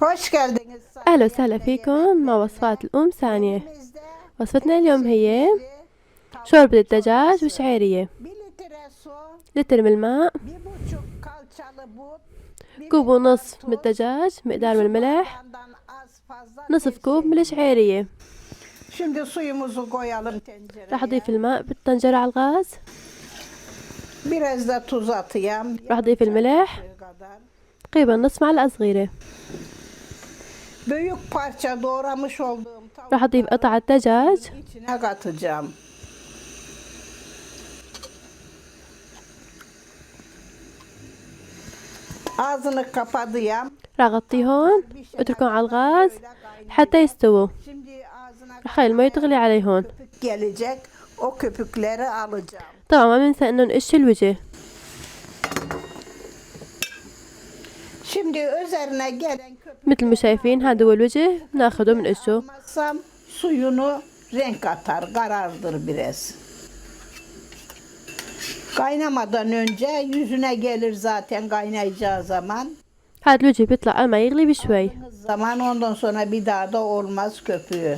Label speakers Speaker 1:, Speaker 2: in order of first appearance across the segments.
Speaker 1: Hoş geldiniz
Speaker 2: أهلا
Speaker 1: sayın
Speaker 2: وسهلا فيكم
Speaker 1: yemek
Speaker 2: مع وصفات الأم ثانية.
Speaker 1: Elimizde
Speaker 2: وصفتنا اليوم هي
Speaker 1: tavuk
Speaker 2: شوربة الدجاج
Speaker 1: çorbası,
Speaker 2: وشعيرية.
Speaker 1: 1 litre su,
Speaker 2: لتر من الماء،
Speaker 1: 1,5 kalçalı but, 1
Speaker 2: كوب
Speaker 1: miktar
Speaker 2: ونص من
Speaker 1: tuz,
Speaker 2: الدجاج، مقدار من
Speaker 1: su
Speaker 2: الملح،
Speaker 1: bardağından az fazla
Speaker 2: نصف كوب من
Speaker 1: tepsi.
Speaker 2: الشعيرية.
Speaker 1: Şimdi suyumuzu koyalım
Speaker 2: راح أضيف
Speaker 1: tencereye.
Speaker 2: الماء بالطنجرة على الغاز.
Speaker 1: Biraz da tuz atayım.
Speaker 2: راح أضيف
Speaker 1: yarım çay
Speaker 2: الملح
Speaker 1: kaşığı kadar.
Speaker 2: تقريبا نص معلقة صغيرة.
Speaker 1: Büyük parça doğramış olduğum
Speaker 2: راح أضيف قطع الدجاج
Speaker 1: içine katacağım. Ağzını kapadıyorum.
Speaker 2: راح أغطيهن وأتركهم على الغاز حتى يستووا.
Speaker 1: Şimdi ağzına
Speaker 2: راح أخلي المي تغلي عليهن.
Speaker 1: köpük gelecek. O köpükleri alacağım.
Speaker 2: طبعا ما ننسى إنه نقش الوجه.
Speaker 1: Şimdi üzerine gelen
Speaker 2: مثل ما شايفين هذا هو الوجه، ناخده بنقشه.
Speaker 1: almazsam suyunu renk atar, karardır biraz. Kaynamadan önce yüzüne gelir zaten kaynayacağı zaman.
Speaker 2: هذا الوجه بيطلع قبل ما يغلي بشوي.
Speaker 1: Zaman ondan sonra bir daha da olmaz köpüğü.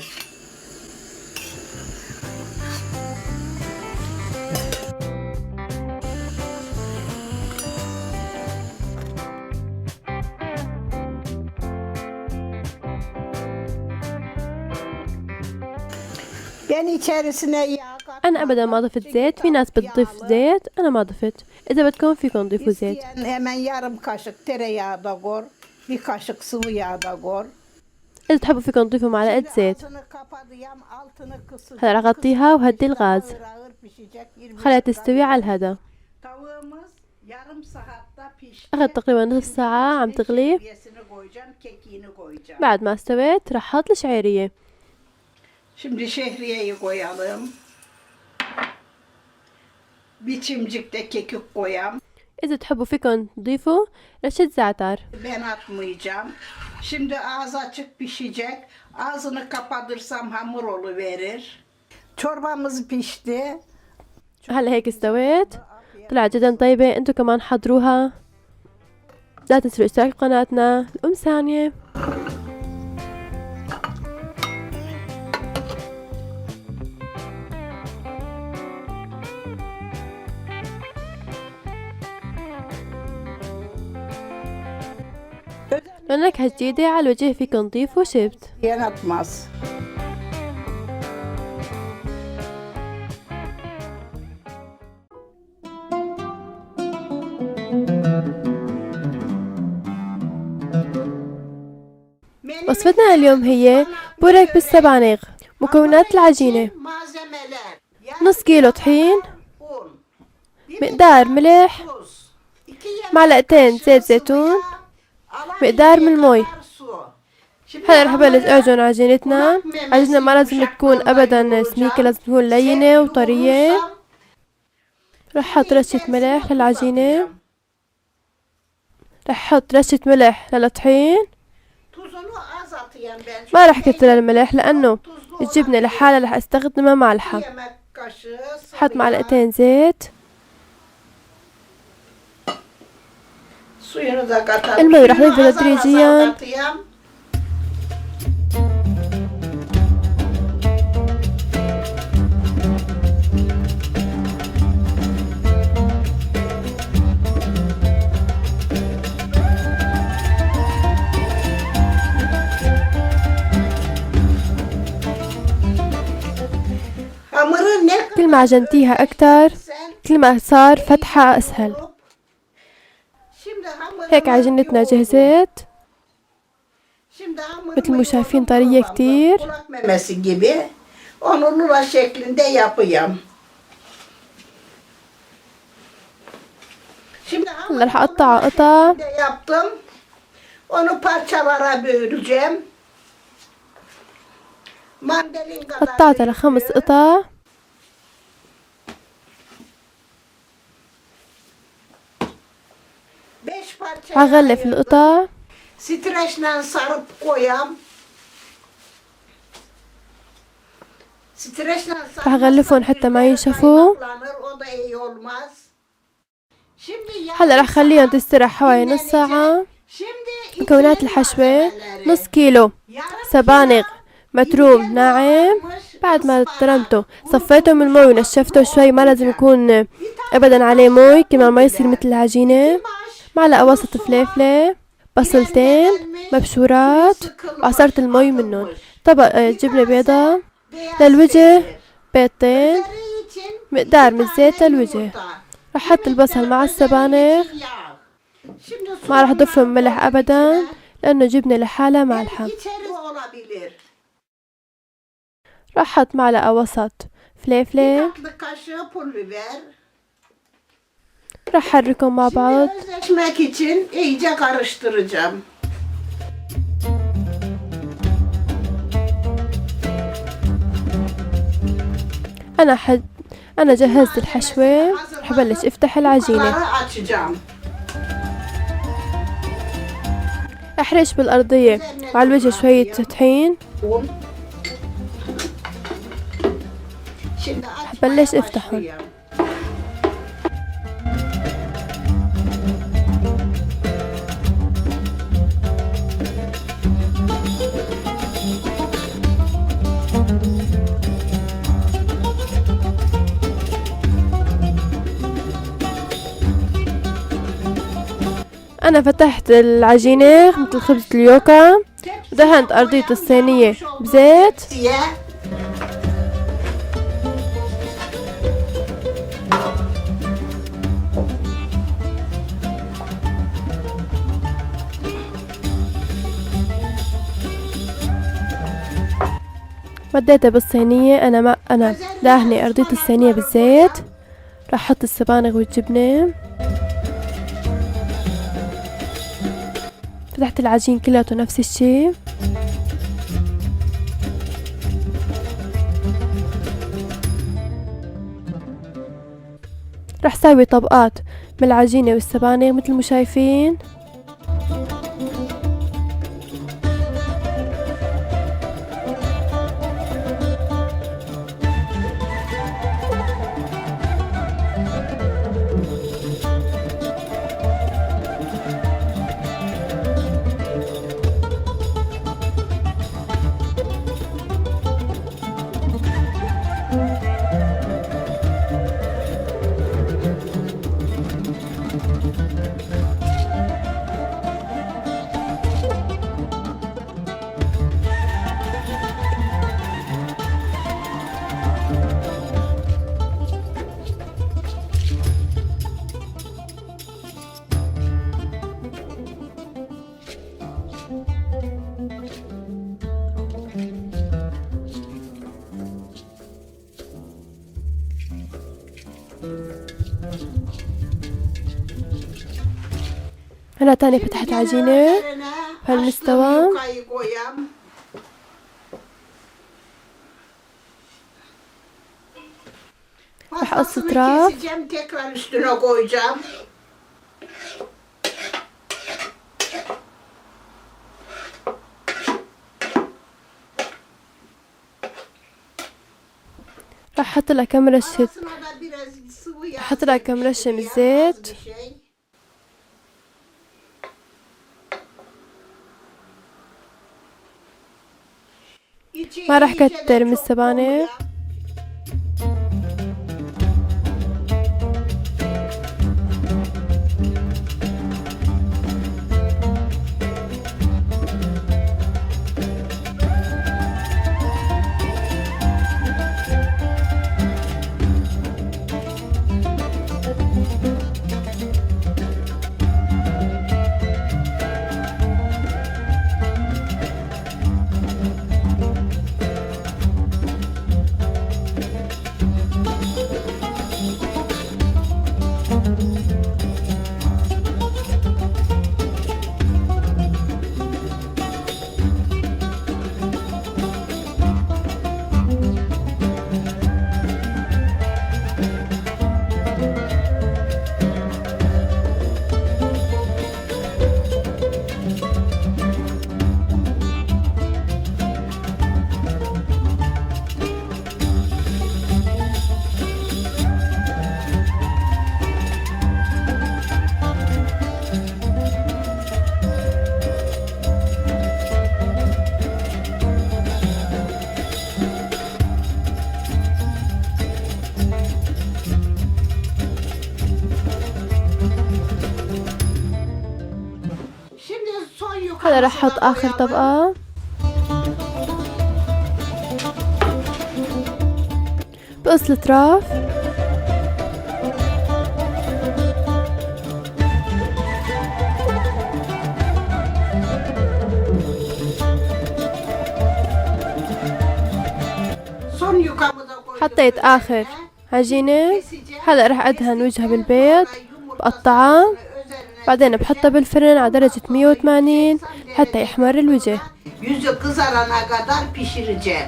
Speaker 1: Ben içerisine yağ
Speaker 2: أنا أبدا ما ضفت زيت، في ناس بتضيف زيت، أنا ما ضفت. إذا بدكم فيكم تضيفوا زيت.
Speaker 1: İsteyen hemen yarım kaşık tereyağı da koy, bir kaşık sıvı yağ da koy.
Speaker 2: إذا تحبوا فيكم تضيفوا معلقة زيت.
Speaker 1: Ağzını kapatıyorum, altını kısık.
Speaker 2: هلا راح أغطيها وهدي الغاز.
Speaker 1: Ağır ağır pişecek. 20
Speaker 2: خليها
Speaker 1: dakika.
Speaker 2: تستوي على الهدى.
Speaker 1: Tavuğumuz yarım saatte pişti.
Speaker 2: أخذت تقريبا نصف ساعة عم تغلي.
Speaker 1: Şehriyesini koyacağım, kekiğini koyacağım.
Speaker 2: بعد ما استوت راح أحط الشعيرية.
Speaker 1: Şimdi şehriyeyi koyalım. Bir çimcik de kekik koyalım.
Speaker 2: إذا تحبوا فيكم تضيفوا رشة زعتر.
Speaker 1: Ben atmayacağım. Şimdi ağzı açık pişecek. Ağzını kapatırsam hamur oluverir. Çorbamız pişti.
Speaker 2: هلا هيك استوت، طلعت جدا طيبة. انتو كمان حضروها. لا تنسوا الاشتراك بقناتنا الأم ثانية. لو نكهة جديدة على الوجه فيكم تضيفوا شبت.
Speaker 1: Yen atmaz.
Speaker 2: وصفتنا اليوم هي بورك بالسبانغ. مكونات العجينة:
Speaker 1: Malzemeler.
Speaker 2: نص كيلو طحين،
Speaker 1: Un.
Speaker 2: مقدار ملح،
Speaker 1: Tuz. 2 yemek
Speaker 2: معلقتين
Speaker 1: kaşığı
Speaker 2: زيت
Speaker 1: sıvı
Speaker 2: زيتون،
Speaker 1: yağ,
Speaker 2: مقدار من المي.
Speaker 1: kadar su. Şimdi
Speaker 2: هلا رح بلش اعجن عجينتنا. عجينتنا ما لازم تكون ابدا سميكة، لازم تكون لينة وطرية. رح احط رشة ملح للعجينة، رح احط رشة ملح للطحين.
Speaker 1: Tuzunu az atayım ben.
Speaker 2: ما رح كتر الملح لانه الجبنة لحالها رح استخدمها مالحة.
Speaker 1: Yemek kaşığı sıvı
Speaker 2: حط
Speaker 1: yağ.
Speaker 2: معلقتين زيت.
Speaker 1: Suyunu da katalım.
Speaker 2: المي رح
Speaker 1: Suyunu
Speaker 2: نضيفه
Speaker 1: azar azar
Speaker 2: تدريجيا.
Speaker 1: katayım. Hamuru ne
Speaker 2: كل ما عجنتيها اكتر
Speaker 1: sen
Speaker 2: كل ما صار فتحها اسهل.
Speaker 1: Şimdi
Speaker 2: هيك عجينتنا جهزت.
Speaker 1: Şimdi
Speaker 2: مثل ما شايفين طرية كتير.
Speaker 1: kulak memesi gibi onu lula şeklinde yapayım. Şimdi
Speaker 2: هلا رح اقطعها قطع.
Speaker 1: yaptım. Onu parçalara böleceğim. Mandalin kadar
Speaker 2: قطعتها لخمس قطع.
Speaker 1: beş parça
Speaker 2: رح اغلف القطع.
Speaker 1: streçle sarıp koyam. Streçle
Speaker 2: رح اغلفهم حتى ما ينشفوا.
Speaker 1: O da iyi olmaz. Şimdi
Speaker 2: هلا رح خليهم تسترح حوالي نص ساعة.
Speaker 1: Şimdi
Speaker 2: مكونات الحشوة: نص كيلو سبانغ متروم ناعم. بعد ما ترمته صفيته من المي ونشفته شوي، ما لازم يكون ابدا عليه مي كمان ما يصير مثل العجينة. معلقة وسط فليفلة، بصلتين مبشورات، وعصرت المي منهم. طبق جبنة بيضة للوجه، بيضتين، مقدار من الزيت للوجه. رح احط البصل مع السبانخ، ما رح اضيفهم ملح ابدا لانه جبنة لحالها مالحة. رح احط معلقة وسط فليفلة، رح احركهم مع بعض.
Speaker 1: Özleşmek için iyice karıştıracağım.
Speaker 2: أنا جهزت الحشوة، رح بلش افتح العجينة.
Speaker 1: Açacağım.
Speaker 2: احرش بالأرضية وعلى الوجه شوية طحين.
Speaker 1: Un. Şimdi
Speaker 2: بلش
Speaker 1: açmaya
Speaker 2: افتحهم.
Speaker 1: başlayayım.
Speaker 2: أنا فتحت العجينة مثل خبزة اليوكا، ودهنت أرضية الصينية بزيت.
Speaker 1: Diye.
Speaker 2: مديتها بالصينية. أنا داهنة أرضية الصينية بالزيت. رح أحط السبانغ والجبنة. فتحت العجين كلياته نفس الشي. رح ساوي طبقات من العجينة والسبانغ مثل ما شايفين. هلا تاني فتحت عجينة بهالمستوى. راح اقص اطراف.
Speaker 1: Tekrar üstüne koyacağım.
Speaker 2: راح احط لها كم رشة،
Speaker 1: Arasına da biraz sıvı yağ.
Speaker 2: احط لها كم رشة من الزيت.
Speaker 1: Bir şey.
Speaker 2: ما راح كتر من السبانخ. هلا راح احط اخر طبقة. بقص الاطراف. حطيت اخر عجينة. هلا راح ادهن وجهها بالبيض، بقطعها، بعدين بحطها بالفرن على درجة 180 حتى يحمر الوجه.
Speaker 1: Yüzü kızarana kadar pişireceğim.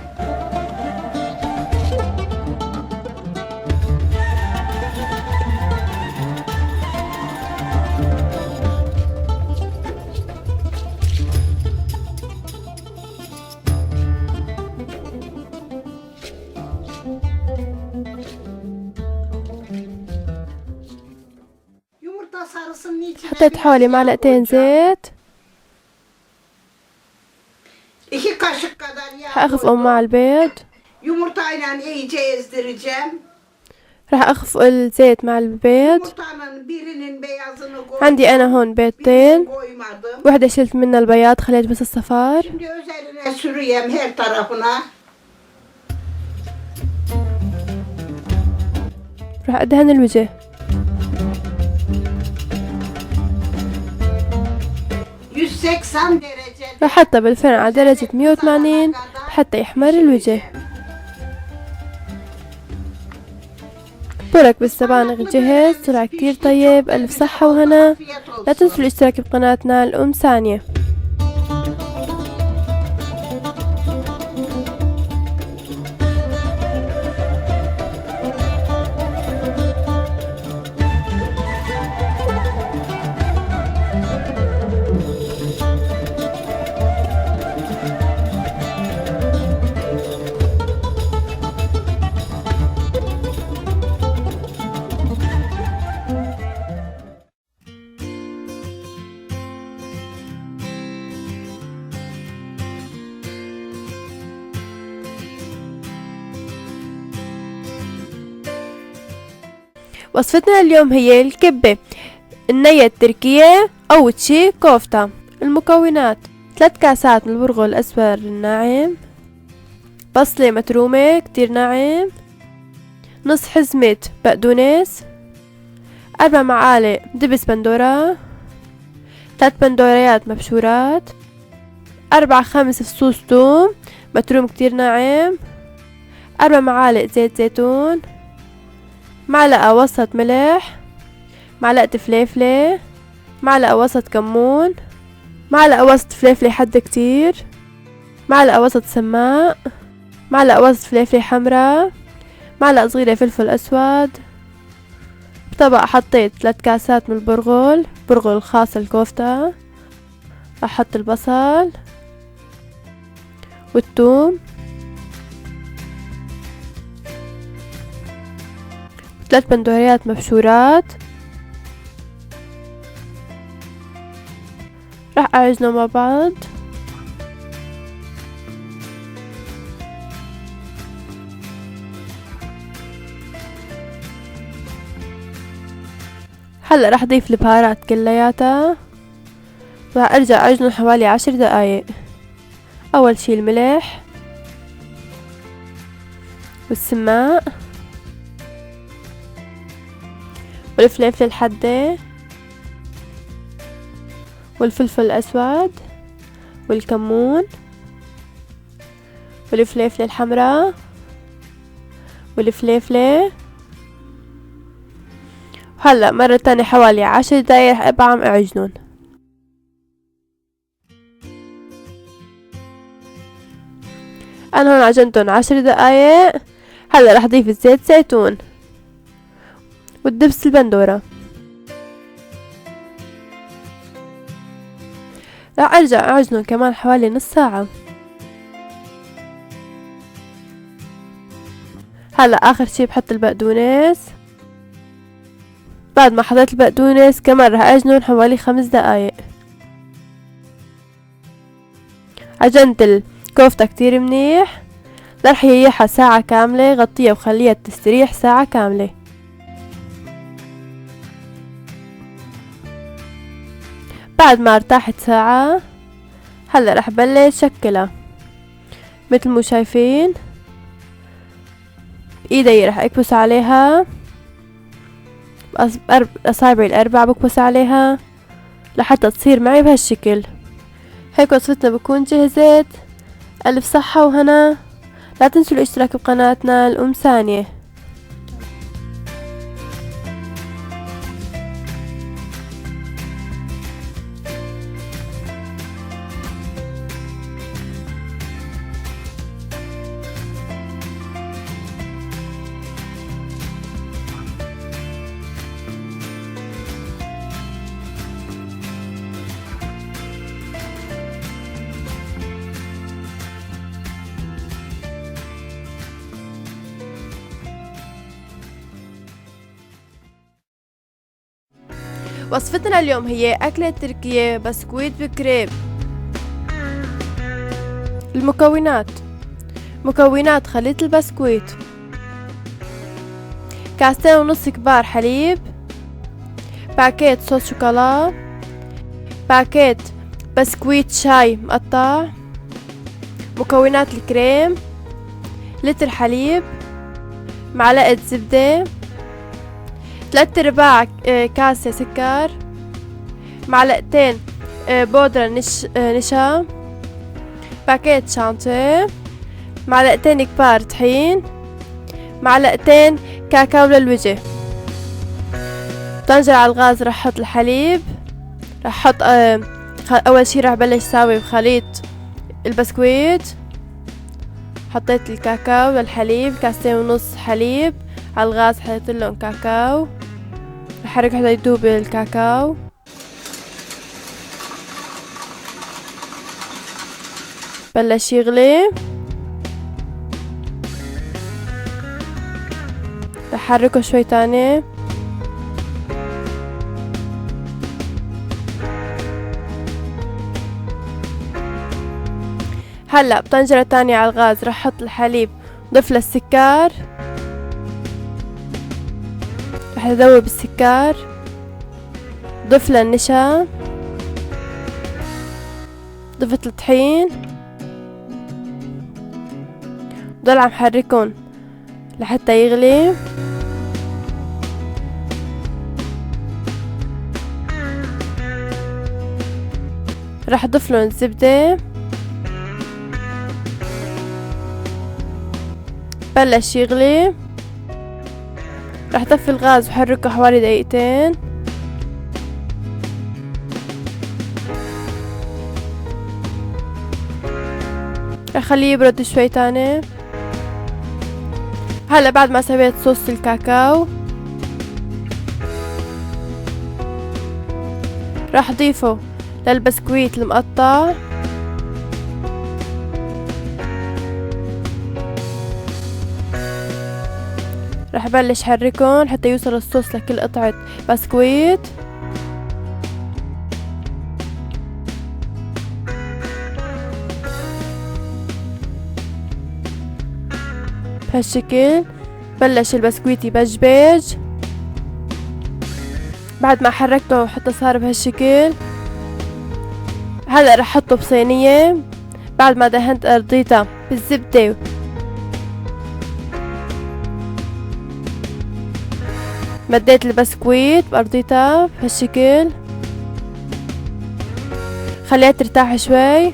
Speaker 1: Yumurta sarısının içine
Speaker 2: حطيت حوالي معلقتين زيت.
Speaker 1: İki kaşık kadar yağ
Speaker 2: راح اخفقهم
Speaker 1: koydum.
Speaker 2: مع البيض.
Speaker 1: Yumurtayla iyice ezdireceğim.
Speaker 2: راح اخفق الزيت مع البيض.
Speaker 1: Yumurtanın birinin beyazını koydum.
Speaker 2: عندي انا هون
Speaker 1: Birini
Speaker 2: بيضتين،
Speaker 1: koymadım.
Speaker 2: وحدة شلت منها البياض خليت بس الصفار.
Speaker 1: Şimdi üzerine sürüyem her tarafına.
Speaker 2: راح ادهن الوجه.
Speaker 1: 180 derece.
Speaker 2: راح احطها بالفرن على درجة 180 حتى يحمر الوجه. برك بالسبانخ جهز، طلع كتير طيب. ألف صحة وهنا. لا تنسوا الاشتراك بقناتنا الأم ثانية. وصفتنا اليوم هي الكبة النية التركية أو تشي كوفتا. المكونات: 3 كاسات من البرغل الأسمر الناعم، بصلة مترومة كتير ناعم، نص حزمة بقدونس، 4 معالق دبس بندورة، 3 بندوريات مبشورات، 4-5 فصوص توم متروم كتير ناعم، 4 معالق زيت زيتون، معلقة وسط ملح، معلقة فليفلة، معلقة وسط كمون، معلقة وسط فليفلة حادة كتير، معلقة وسط سماق، معلقة وسط فليفلة حمرا، معلقة صغيرة فلفل أسود. بطبق حطيت 3 كاسات من البرغل، برغل خاص الكفتة. أحط البصل والثوم، 3 بندوريات مبشورات. راح أعجنهم مع بعض. هلا راح أضيف البهارات كلياتها، راح أرجع أعجنهم حوالي 10 دقايق. أول شي الملح والسماق والفلفل الحادة والفلفل الأسود والكمون والفلفلة الحمراء والفلفلة. هلا مرة تانية حوالي 10 دقايق رح ابقى عم اعجنون. انا هون عجنتهم 10 دقايق. هلا رح اضيف الزيت زيتون والدبس البندورة. رح ارجع اعجنهم كمان حوالي نص ساعة. هلا اخر شي بحط البقدونس. بعد ما حطيت البقدونس كمان رح اعجنهم حوالي 5 دقايق. عجنت الكفتة كتير منيح. رح ريحها ساعة كاملة. غطيها وخليها تستريح ساعة كاملة. بعد ما ارتاحت ساعة هلا رح بلش شكلها مثل مو شايفين. ايدي رح اكبس عليها اصابعي الاربعة، بكبس عليها لحتى تصير معي بهالشكل. هيك وصفتنا بكون جهزت. الف صحة وهنا. لا تنسوا الاشتراك بقناتنا الام ثانية. وصفتنا اليوم هي أكلة تركية بسكويت بكريب. المكونات: مكونات خليط البسكويت: 2.5 كبار حليب، باكيت صوص شوكولا، باكيت بسكويت شاي مقطع، مكونات الكريم، لتر حليب، معلقة زبدة، 3/4 كاسة سكر، معلقتين بودرة نشا، باكيت شانتيه، معلقتين كبار طحين، معلقتين كاكاو للوجه. طنجرة على الغاز رح احط الحليب. رح احط اول شي رح بلش ساوي بخليط البسكويت. حطيت الكاكاو للحليب، 2.5 حليب على الغاز، حطيت لهم كاكاو، بحرك حتى يدوب الكاكاو. بلش يغلي، بحركه شوي تاني. هلا بطنجرة تانية على الغاز رح احط الحليب، ضيف له السكر، رح اذوب السكر، ضيف له النشا، ضفت الطحين، ضل عم حركهم لحتى يغلي. رح اضيف لهم الزبدة. بلش يغلي، رح طفي الغاز وحركه حوالي 2 دقيقة. رح خليه يبرد شوي تاني. هلا بعد ما سويت صوص الكاكاو راح اضيفه للبسكويت المقطع. راح بلش حركهم حتى يوصل الصوص لكل قطعة بسكويت. بهالشكل بلش البسكويت يبجبج. بعد ما حركته حتى صار بهالشكل. هلا رح احطه بصينية بعد ما دهنت ارضيتها بالزبدة مديت البسكويت بأرضيتها بهالشكل. خليها ترتاح شوي.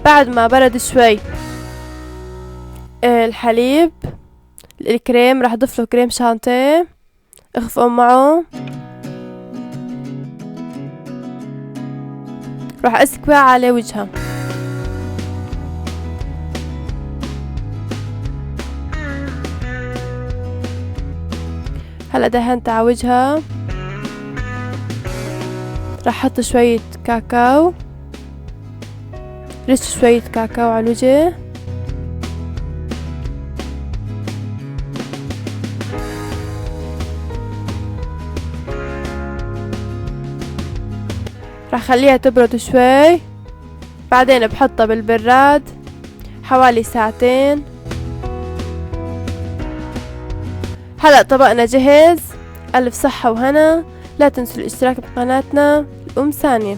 Speaker 2: بعد ما برد شوي الحليب الكريم راح اضيف له كريم شانتيه، اخفقه معه. راح اسكبه على وجهها. هلا دهنت على وجهها. راح احط شوية كاكاو، رش شوية كاكاو على الوجه. راح خليها تبرد شوي. بعدين بحطها بالبراد حوالي 2 ساعة. هلأ طبقنا جهز. ألف صحة وهنا. لا تنسوا الاشتراك بقناتنا الأم ثانية.